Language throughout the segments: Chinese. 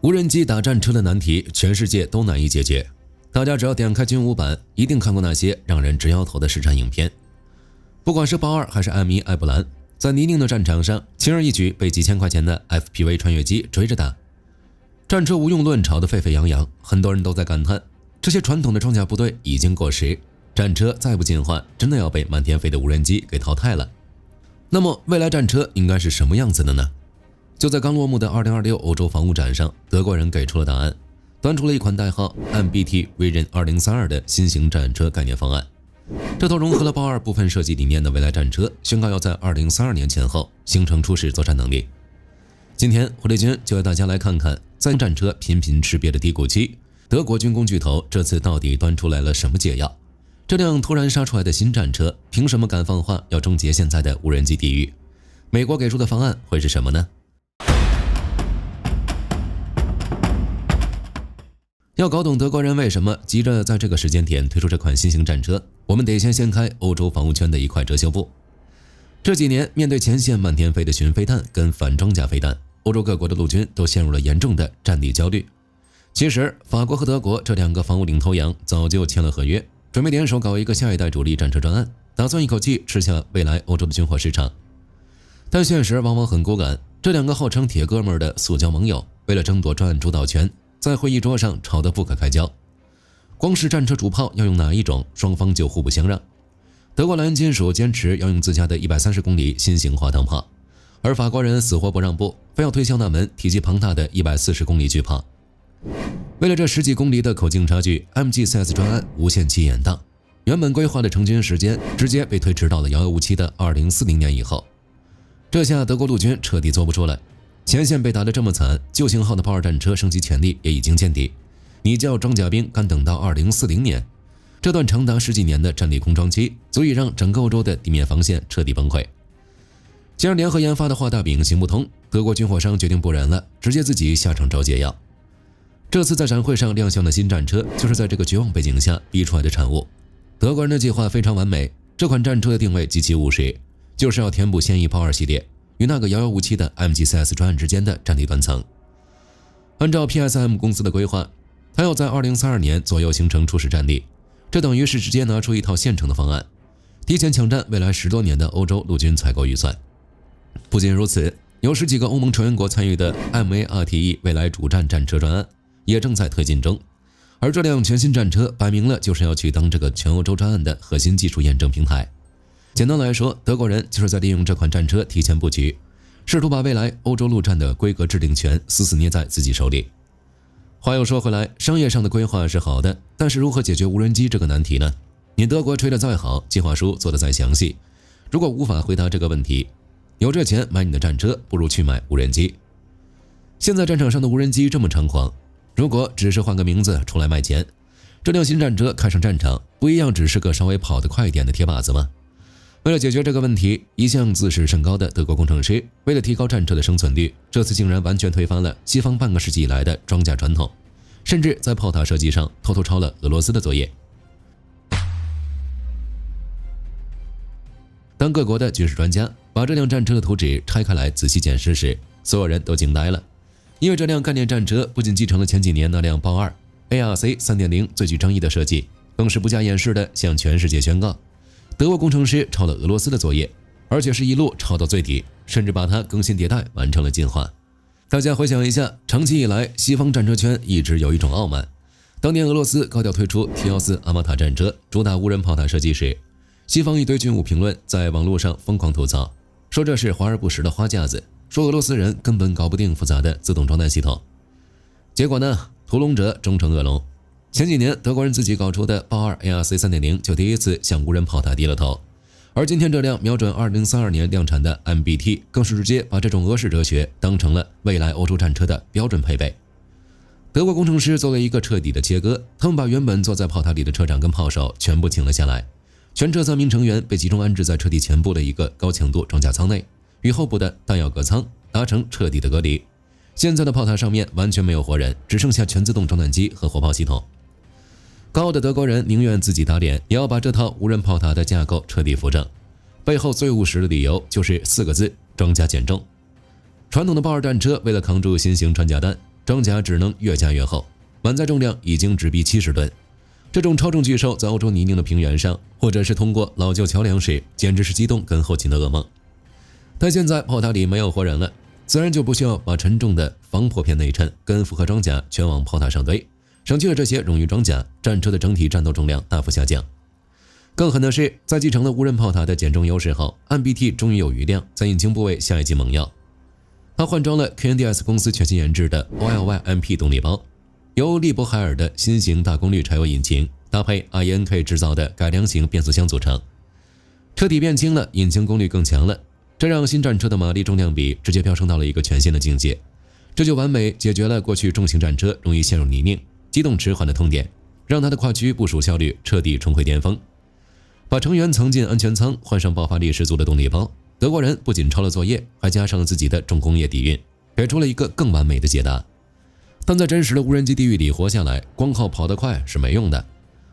無人機打戰車的難題，全世界都難以解決。大家只要點開軍武版，一定看過那些讓人直搖頭的實戰影片。不管是豹2還是M1艾布蘭，在泥濘的戰場上，輕而易舉被幾千塊錢的 FPV 穿越機追着打。戰車無用論吵得沸沸揚揚，很多人都在感嘆，這些傳統的裝甲部隊已經過時，戰車再不進化，真的要被滿天飛的無人機給淘汰了。那麼未來戰車應該是什麼樣子的呢？就在剛落幕的2026歐洲防務展上，德國人給出了答案，端出了一款代號 MBT Vision 2032的新型戰車概念方案。這套融合了豹2部分設計理念的未來戰車，宣告要在2032年前後形成初始作戰能力。今天火力軍就帶大家來看看，在戰車频頻吃瘪的低谷期，德國軍工巨頭這次到底端出來了什麼解藥？這輛突然殺出來的新戰車，憑什麼敢放話要終結現在的無人機地獄？美國給出的方案會是什麼呢？要搞懂德國人為什麼急着在這個時間點推出這款新型戰車，我們得先掀開歐洲防務圈的一塊遮羞布。這幾年，面對前線漫天飛的巡飛彈跟反裝甲飛彈，歐洲各國的陸軍都陷入了嚴重的戰力焦慮。其實，法國和德國這兩個防務領頭羊早就簽了合約，準備聯手搞一個下一代主力戰車專案，打算一口氣吃下未來歐洲的軍火市場。但現實往往很骨感，這兩個號稱鐵哥們兒的塑膠盟友，為了爭奪專案主導權，在會議桌上吵得不可開交。光是戰車主炮要用哪一種，雙方就互不相讓。德國萊茵金屬堅持要用自家的130公里新型滑膛炮，而法國人死活不讓步，非要推銷那門體積龐大的140公里巨炮。為了這10幾公里的口徑差距， MG4S 專案無限期延宕，原本規劃的成軍時間直接被推遲到了遙遙無期的2040年以後。這下德國陸軍徹底坐不住了，前線被打得這麼慘，舊型號的豹2戰車升級潛力也已經見底，你叫裝甲兵敢等到2040年？這段長達10幾年的戰力空窗期，足以讓整個歐洲的地面防線徹底崩潰。既然聯合研發的畫大餅行不通，德國軍火商決定不忍了，直接自己下場找解藥。這次在展會上亮相的新戰車，就是在這個絕望背景下逼出來的產物。德國人的計劃非常完美，這款戰車的定位極其務實，就是要填補現役豹2系列與那個遙遙無期的 MG4S 專案之間的戰力斷層。按照 PSM 公司的規劃，它要在2032年左右形成初始戰力，這等於是直接拿出一套現成的方案，提前搶佔未來10多年的歐洲陸軍採購預算。不僅如此，有10幾個歐盟成員國參與的 MARTE 未來主戰戰車專案也正在推進中，而這輛全新戰車擺明了就是要去當這個全歐洲專案的核心技術驗證平台。簡單來說，德國人就是在利用這款戰車提前布局，試圖把未來歐洲陸戰的規格制定權死死捏在自己手裡。話又說回來，商業上的規劃是好的，但是如何解決無人機這個難題呢？你德國吹得再好，計劃書做得再詳細，如果無法回答這個問題，有這錢買你的戰車，不如去買無人機。現在戰場上的無人機這麼猖狂，如果只是換個名字出來賣錢，這輛新戰車開上戰場，不一樣只是個稍微跑得快一點的鐵靶子嗎？為了解決這個問題，一向自視甚高的德國工程師，為了提高戰車的生存率，這次竟然完全推翻了西方半個世紀以來的裝甲傳統，甚至在炮塔設計上偷偷抄了俄羅斯的作業。當各國的軍事專家把這輛戰車的圖紙拆開來仔細檢視時，所有人都驚呆了，因為這輛概念戰車不僅繼承了前幾年那輛豹2 ARC 3.0 最具爭議的設計，更是不加掩飾地向全世界宣告，德國工程師抄了俄羅斯的作業，而且是一路抄到最底，甚至把它更新迭代完成了进化。大家回想一下，長期以來西方戰車圈一直有一種傲慢，當年俄羅斯高調推出 T-14 阿瑪塔戰車，主打無人炮塔設計時，西方一堆軍武評論在網絡上瘋狂吐槽，說這是華而不實的花架子，說俄羅斯人根本搞不定複雜的自動裝彈系統。結果呢，屠龍者終成惡龍。前幾年德國人自己搞出的豹2 ARC 3.0 就第一次向無人炮塔低了頭，而今天這輛瞄準2032年量產的 MBT 更是直接把這種俄式哲學當成了未來歐洲戰車的標準配備。德國工程師做了一個徹底的切割，他們把原本坐在炮塔裡的車長跟炮手全部請了下來，全车3名成員被集中安置在车体前部的一個高强度装甲艙內，與後部的彈藥隔艙達成徹底的隔離。現在的炮塔上面完全沒有活人，只剩下全自動裝彈機和火炮系統。高傲的德國人寧願自己打臉，也要把這套無人炮塔的架構徹底扶正。背後最務實的理由就是4個字：裝甲減重。傳統的豹2戰車為了扛住新型穿甲彈，裝甲只能越加越厚，满載重量已經直逼70噸。這種超重巨獸在歐洲泥濘的平原上，或者是通過老舊橋梁時，簡直是機動跟後勤的噩夢。但現在炮塔裡沒有活人了，自然就不需要把沉重的防破片內襯跟复合裝甲全往炮塔上堆，省去了這些冗余裝甲，戰車的整體戰鬥重量大幅下降。更狠的是，在繼承了無人炮塔的減重優勢後， MBT 終於有餘量在引擎部位下一劑猛藥。它換裝了 KNDS 公司全新研制的 OLY-MP 動力包，由利伯海爾的新型大功率柴油引擎搭配 INK 制造的改良型變速箱組成。車體變輕了，引擎功率更強了，這讓新戰車的馬力重量比直接飆升到了一個全新的境界。這就完美解決了過去重型戰車容易陷入泥濘、機動遲緩的痛點，讓它的跨區部署效率徹底重回巔峰。把成員藏進安全艙，換上爆發力十足的動力包，德國人不僅抄了作業，還加上了自己的重工業底蘊，給出了一個更完美的解答。但在真實的無人机地獄裡活下來，光靠跑得快是沒用的。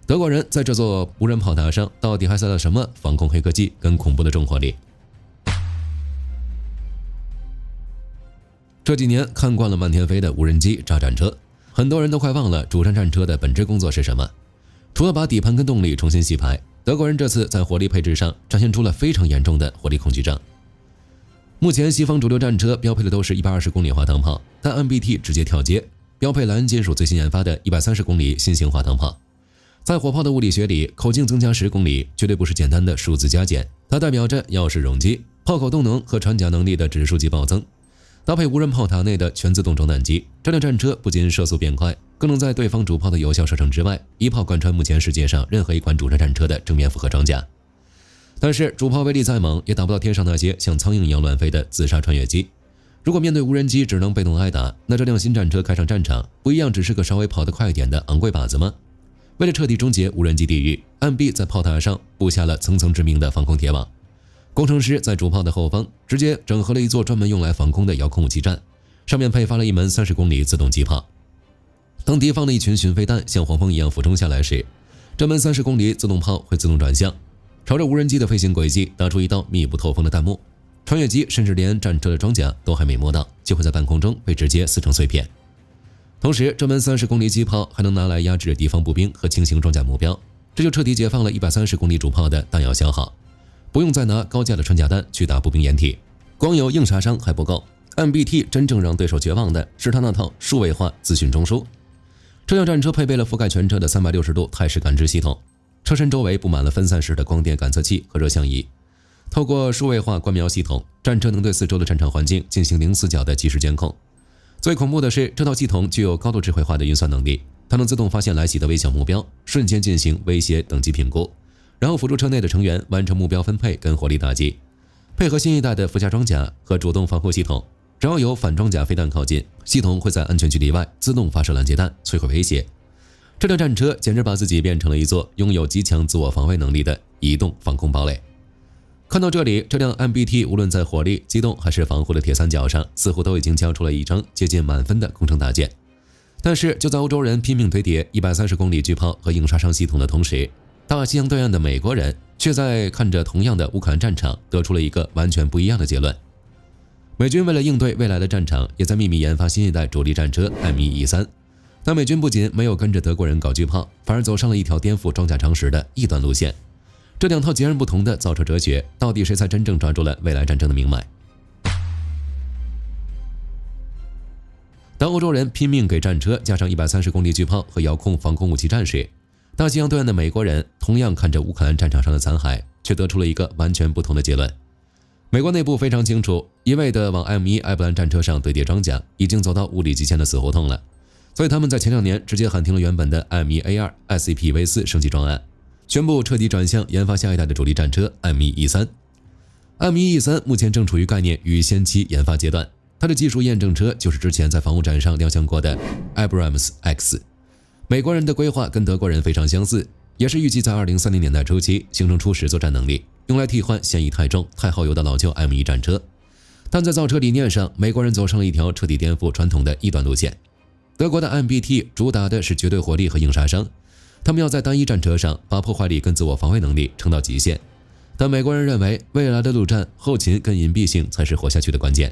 德國人在這座無人炮塔上到底還塞了什麼防空黑科技跟恐怖的重火力？這幾年看慣了漫天飛的無人機炸戰車，很多人都快忘了主戰戰車的本質工作是什麼。除了把底盤跟動力重新洗牌，德國人這次在火力配置上展現出了非常嚴重的火力恐懼症。目前西方主流戰車標配的都是120公里滑膛炮，但 MBT 直接跳階，標配萊恩金屬最新研發的130公里新型滑膛炮。在火炮的物理學裡，口徑增加10公里絕對不是簡單的數字加減，它代表着鑰匙容積、炮口動能和傳甲能力的指數級暴增。搭配無人炮塔內的全自動装彈機，這輛戰車不僅射速變快，更能在對方主炮的有效射程之外，一炮貫穿目前世界上任何一款主戰戰車的正面複合裝甲。但是主炮威力再猛，也打不到天上那些像蒼蠅一樣亂飛的自殺穿越機。如果面對無人機只能被動挨打，那這輛新戰車開上戰場，不一樣只是個稍微跑得快一點的昂貴靶子嗎？為了徹底終結無人機地獄，MB 在炮塔上布下了層層致命的防空鐵網。工程師在主炮的後方直接整合了一座專門用來防空的遙控武器站，上面配發了一门30公里自動機炮。當敌方的一群巡飞彈像黄蜂一樣俯冲下來時，這門30公里自動炮會自動轉向，朝着無人機的飛行軌跡打出一道密不透風的彈幕。穿越機甚至連戰車的裝甲都還沒摸到，就會在半空中被直接撕成碎片。同時，這門30公里機炮還能拿來壓制敵方步兵和輕型装甲目標，這就徹底解放了130公里主炮的彈藥消耗。不用再拿高價的穿甲彈去打步兵掩體，光有硬杀傷還不夠。MBT 真正讓對手絕望的是他那套數位化資訊中樞。這輛戰車配備了覆蓋全車的360度態勢感知系統，車身周圍布滿了分散式的光電感測器和熱像儀。透過數位化觀瞄系統，戰車能對四周的戰場環境進行零死角的即時監控。最恐怖的是，這套系統具有高度智慧化的運算能力，它能自動發現來襲的微小目標，瞬間進行威脅等級評估，然後輔助車內的成員完成目標分配跟火力打擊。配合新一代的附加裝甲和主動防護系統，只要有反裝甲飞彈靠近，系統會在安全距離外自動發射攔截彈摧毀威脅。這輛戰車簡直把自己變成了一座擁有極強自我防衛能力的移動防空堡壘。看到這裡，這輛 MBT 無論在火力、機動還是防護的鐵三角上，似乎都已經交出了一張接近滿分的工程大件。但是就在歐洲人拼命堆疊130公里巨炮和硬杀傷系統的同時，大西洋對岸的美國人卻在看着同樣的烏克蘭戰場，得出了一個完全不一樣的結論。美軍為了應對未來的戰場，也在秘密研發新一代主力戰車 M1E3。但美軍不僅沒有跟着德國人搞巨炮，反而走上了一條顛覆裝甲常識的異端路線。這兩套截然不同的造車哲學，到底誰才真正抓住了未來戰爭的命脈？當歐洲人拼命給戰車加上130公里巨炮和遙控防空武器站時，大西洋對岸的美國人同樣看着烏克蘭戰場上的殘骸，卻得出了一個完全不同的結論。美國內部非常清楚，一味的往 M1 埃布蘭戰車上堆疊裝甲，已經走到物理極限的死胡同了，所以他們在前2年直接喊停了原本的 M1A2 SCP-V4 升級專案，宣布徹底轉向研發下一代的主力戰車 M1E3。M1E3 目前正處於概念與先期研發階段，它的技術驗證車就是之前在防務展上亮相過的 Abrams X。美國人的規劃跟德國人非常相似，也是預計在2030年代初期形成初始作戰能力，用來替換嫌疑太重、太耗油的老舊 M1 戰車。但在造車理念上，美國人走上了一條徹底顛覆傳統的異端路線。德國的 MBT 主打的是絕对火力和硬殺傷，他們要在單一戰車上把破壞力跟自我防衛能力撐到極限。但美國人認為，未來的陸戰後勤跟隱蔽性才是活下去的關鍵。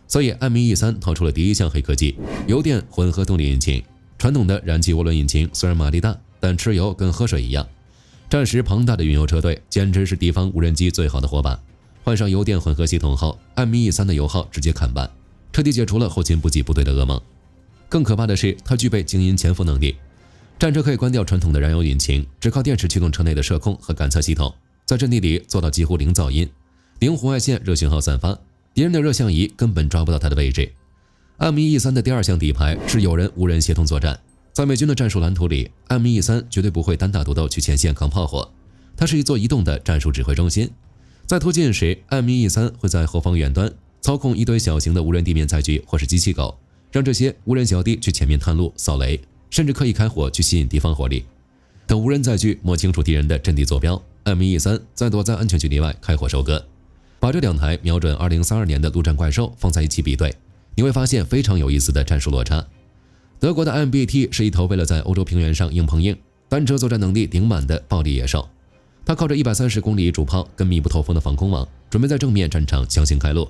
所以艾米 E3 掏出了第一项黑科技——油电混合动力引擎。傳統的燃氣渦輪引擎雖然馬力大，但吃油跟喝水一樣。戰時龐大的運油車隊簡直是敵方無人機最好的夥伴。換上油電混合系統後，艾米 E3 的油耗直接砍半，徹底解除了後勤補給部隊的噩夢。更可怕的是，它具備靜音潛伏能力。戰車可以關掉傳統的燃油引擎，只靠電池驅動車內的射控和感測系統，在陣地裡做到幾乎零噪音、零紅外線熱訊號散發，敵人的熱像儀根本抓不到它的位置。艾米 E3 的第二項底牌是有人無人協同作戰。在美軍的戰術藍圖裡，艾米 E3 絕對不會單打獨鬥去前線扛炮火，它是一座移動的戰術指揮中心。在突進時，艾米 E3 會在後方遠端操控一堆小型的無人地面載具或是機器狗，讓這些無人小弟去前面探路、掃雷，甚至刻意開火去吸引敵方火力。等無人載具摸清楚敵人的陣地坐標，艾米 E3 再躲在安全距離外開火收割。把這兩台瞄準2032年的陸戰怪獸放在一起比對，你會發現非常有意思的戰術落差。德國的 MBT 是一頭為了在歐洲平原上硬碰硬、單車作戰能力頂滿的暴力野獸。它靠着130公里主炮跟密不透風的防空網，準備在正面戰場強行開路。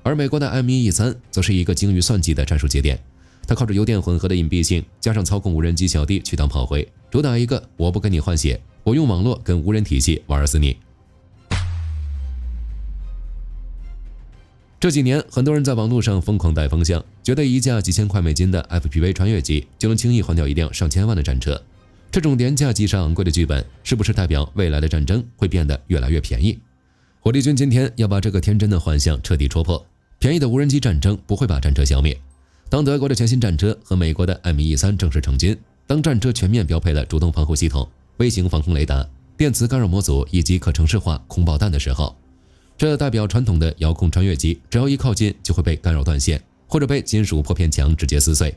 而美國的 ME-3 則是一個精於算計的戰術節點，它靠着油電混合的隱蔽性，加上操控無人機小弟去當炮灰，主打一個我不跟你換血，我用網絡跟無人體系玩死你。這幾年，很多人在網絡上瘋狂帶風向，覺得一架幾千塊美金的 FPV 穿越機就能輕易換掉一輛上千萬的戰車。這種廉價機上昂貴的劇本，是不是代表未來的戰爭會變得越來越便宜？火力軍今天要把這個天真的幻象徹底戳破。便宜的無人機戰爭不會把戰車消滅。當德國的全新戰車和美國的 ME-3 正式成軍，當戰車全面標配了主動防護系統、微型防空雷達、電磁干擾模組以及可程式化空爆彈的時候，這代表傳統的遙控穿越機只要一靠近就會被干擾斷線，或者被金屬破片牆直接撕碎。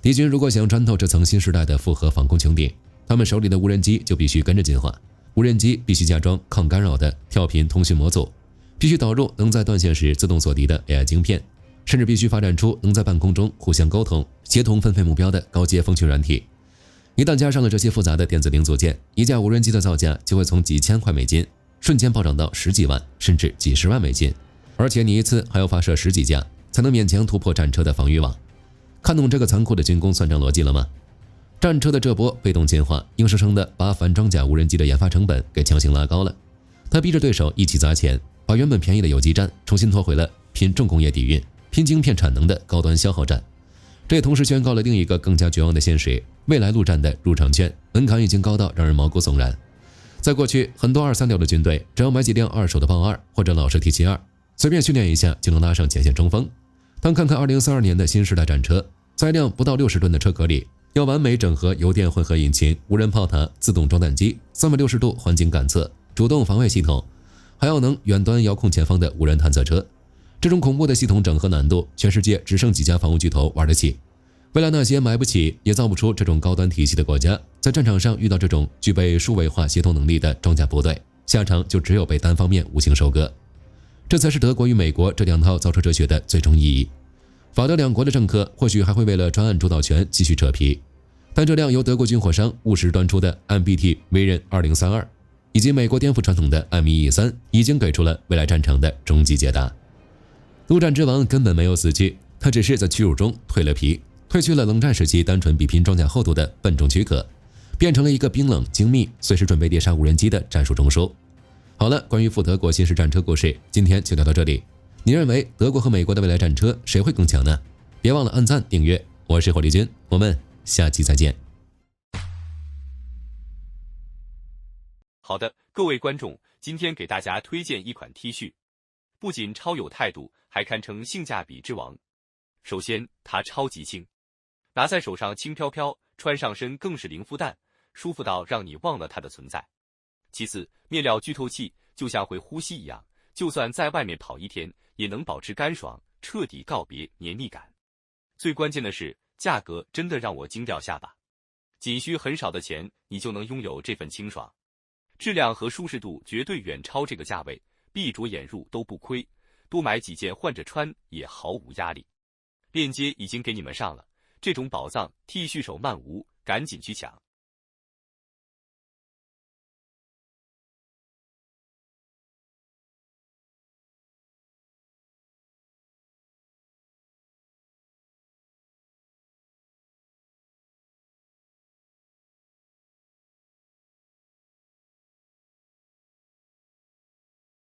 敵軍如果想穿透這層新時代的複合防空穹頂，他們手裡的無人機就必須跟着進化。無人機必須加裝抗干擾的跳頻通訊模組，必須導入能在斷線時自動鎖敵的 AI 晶片，甚至必須發展出能在半空中互相溝通、協同分配目標的高階蜂群軟體。一旦加上了這些複雜的電子零組件，一架無人機的造價就會從幾千塊美金瞬間暴漲到十幾萬甚至幾十萬美金，而且你一次還要發射十幾架，才能勉強突破戰車的防禦網。看懂這個殘酷的軍工算賬邏輯了嗎？戰車的這波被動進化，硬生生的把反裝甲無人機的研發成本給強行拉高了。他逼着對手一起砸錢，把原本便宜的游擊戰重新拖回了拼重工業底蘊、拼晶片產能的高端消耗戰。這也同時宣告了另一個更加絕望的現實：未來陸戰的入場券門檻已經高到讓人毛骨悚然。在過去，很多236的軍隊只要買幾輛二手的豹2或者老式 T72，隨便訓練一下就能拉上前線衝鋒。但看看2042年的新時代戰車，在一輛不到60噸的车殼裡，要完美整合油電混合引擎、無人炮塔、自動裝彈機、360度環境感測、主動防衛系統，還要能遠端遙控前方的無人探測車。這種恐怖的系統整合難度，全世界只剩幾家防務巨頭玩得起。未來那些買不起也造不出這種高端體系的國家，在戰場上遇到這種具備數位化協同能力的裝甲部隊，下場就只有被單方面無情收割。這才是德國與美國這兩套造車哲學的最終意義。法德兩國的政客或許還會為了專案主導權繼續扯皮，但這輛由德國軍火商務實端出的 MBT Vision 2032，以及美國顛覆傳統的 ME-3，已經給出了未來戰場的終極解答。陸戰之王根本沒有死去，他只是在屈辱中蛻了皮，褪去了冷戰時期單純比拼裝甲厚度的笨重軀殼，變成了一個冰冷精密、隨時準備獵殺無人機的戰術中樞。好了，關於副德國新式戰車故事，今天就聊到這裡。你認為德國和美國的未來戰車誰會更強呢？別忘了按讚訂閱，我是火力軍，我們下期再見。好的，各位觀眾，今天給大家推薦一款 T 恤，不僅超有態度，還堪稱性價比之王。首先，它超級輕，拿在手上輕飄飄，穿上身更是零負擔，舒服到讓你忘了它的存在。其次，面料具透氣，就像會呼吸一樣，就算在外面跑一天，也能保持乾爽，徹底告別黏膩感。最關鍵的是，價格真的讓我驚掉下巴，僅需很少的錢，你就能擁有這份清爽。質量和舒適度絕對遠超這個價位，閉着眼入都不虧，多買幾件換着穿也毫無壓力。鏈接已經給你們上了，這種寶藏 T 恤手慢無，趕緊去搶。